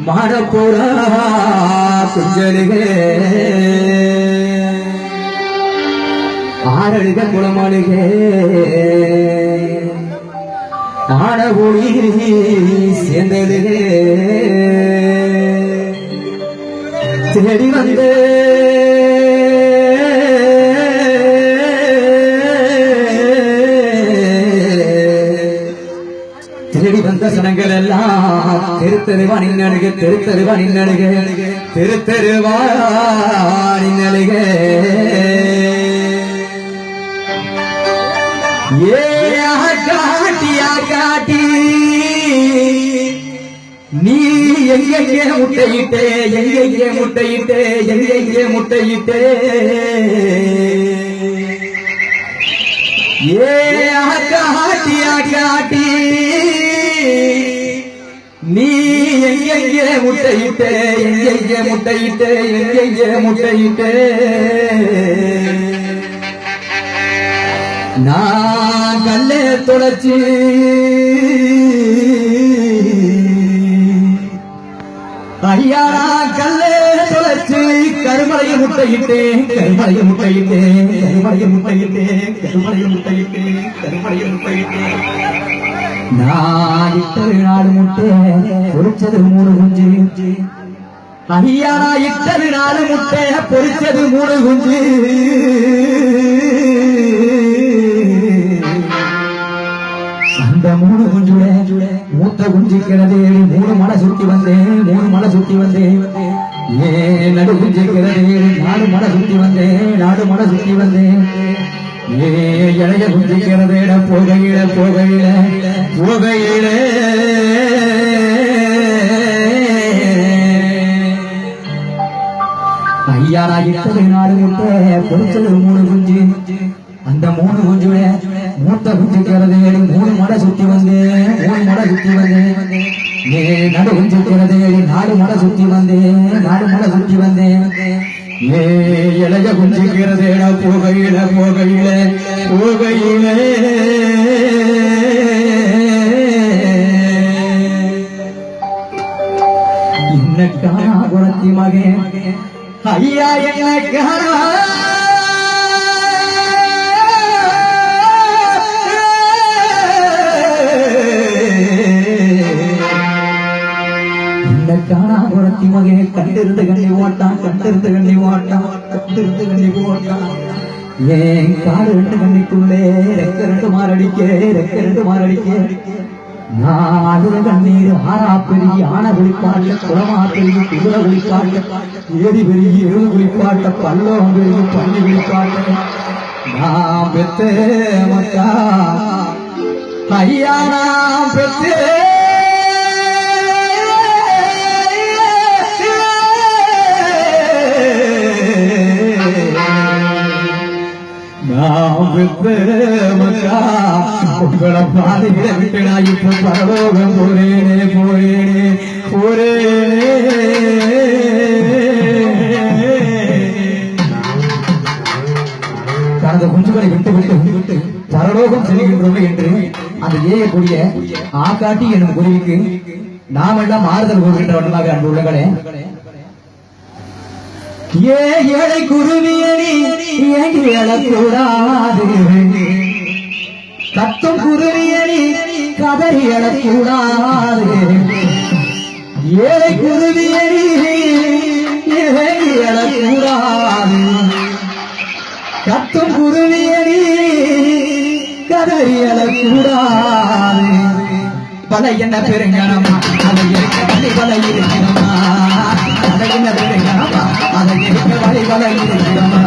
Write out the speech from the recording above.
மாடப்போரா குஞ்சலுகே ஆரழுக குளமாளுகே ஆடகொழி சேர்ந்தலுகே தேடி வந்து தேடி வந்த சனங்கள் எல்லாம் திருத்தருவா நின்னழுக திருத்தருவா நின்னழுக திருத்தருவா நின்னழுக ஏ காட்டியா காட்டி நீ எங்கே முட்டையிட்டே எங்கே முட்டையிட்டே எங்கே முட்டையிட்டே ஏ காட்டியா காட்டி நீ எங்கே முட்டையிட்டே எங்கே முட்டையிட்டே எங்கே முட்டையிட்டே நான் கல்லே தொலைச்சி ஐயா கல்லே தொலைச்சி கருமலையை முட்டையிட்டேன் கருமலையை முட்டையிட்டேன் கருமலையை முட்டையிட்டேன் கருமலையை முட்டையிட்டேன் கருமலையை முட்டையிட்டேன் நான் இட்டது 4 முட்டை பொறிச்சது 3 குஞ்சு ஐயா நான் இட்டது 4 முட்டை பொறிச்சது 3 குஞ்சு அந்த 3 குஞ்சுட மூத்த குஞ்சிக்கிறது 3 மலை சுத்தி வந்தேன் 3 மலை சுத்தி வந்தேன் ஏ நடு குஞ்சிக்கிறது 4 மலை சுத்தி வந்தேன் 4 மலை சுத்தி வந்தேன் ஏ இளைய குஞ்சிக்கிறது போகையில போகையில போகையில ஐயா நான் இட்டது 4 முட்டை பொறிச்சது 3 குஞ்சு அந்த 3 குஞ்சுட மூத்த குஞ்சிக்கிறது 3 மலை சுத்தி வந்தேன் 3 மலை சுத்தி வந்தேன் ஏ நடு குஞ்சிக்கிறது 4 மலை சுத்தி வந்தேன் 4 மலை சுத்தி வந்தேன் ஏ இளைய குஞ்சிக்கிறது போகையில போகையில போகையில இன்னக்கா குரத்தி மகன் ஐயா என்னக்கா குரத்தி மகே கண்டிருந்து கண்ணி ஓட்டான் கண்டிருந்து கண்ணி ஓட்டான் கண்டிருந்து கண்ணி ஓட்டான் ஏன் காடு 2 கண்ணிக்குள்ளே ரெக்க 2 மாரடிக்க ரெக்க 2 மாரடிக்க நான் கண்ணீர் ஆறா பெருகி ஆன குளிப்பாட்ட குளமா பெருகி குதிரை குளிப்பாட்ட ஏரி பெருகி எழுது குளிப்பாட்ட பள்ளம் பெருகி பள்ளி குளிப்பாட்ட நான் பெத்தே மக்கா ஐயா நான் பெத்தே உங்களை பாதையில விட்டு நான் இப்ப பரலோகம் போறேனே போறேனே போறேனே கடந்த குஞ்சுகளை விட்டு விட்டு விட்டு பரலோகம் செல்கின்றோம் என்று அந்த ஏயக்கூடிய ஆக்காட்டி என்னும் குருவிக்கு நாம் எல்லாம் ஆறுதல் கூறுகின்ற வண்ணமாக அன்பு உள்ளங்களே ஏ ஏழை குருவியணி ஏங்கி எழக்கூடாது கத்தும் குருவியணி கதறி எழக்கூடாது ஏழை குருவியணி ஏங்கி எழக்கூடாது கத்தும் குருவியணி கதறி எழக்கூடாது பல என்ன பெருங்கணமா அதை வழி பல இருக்கிறமா அதை என்ன பெருங்கணமா அதை வழி பல இருக்கிறமா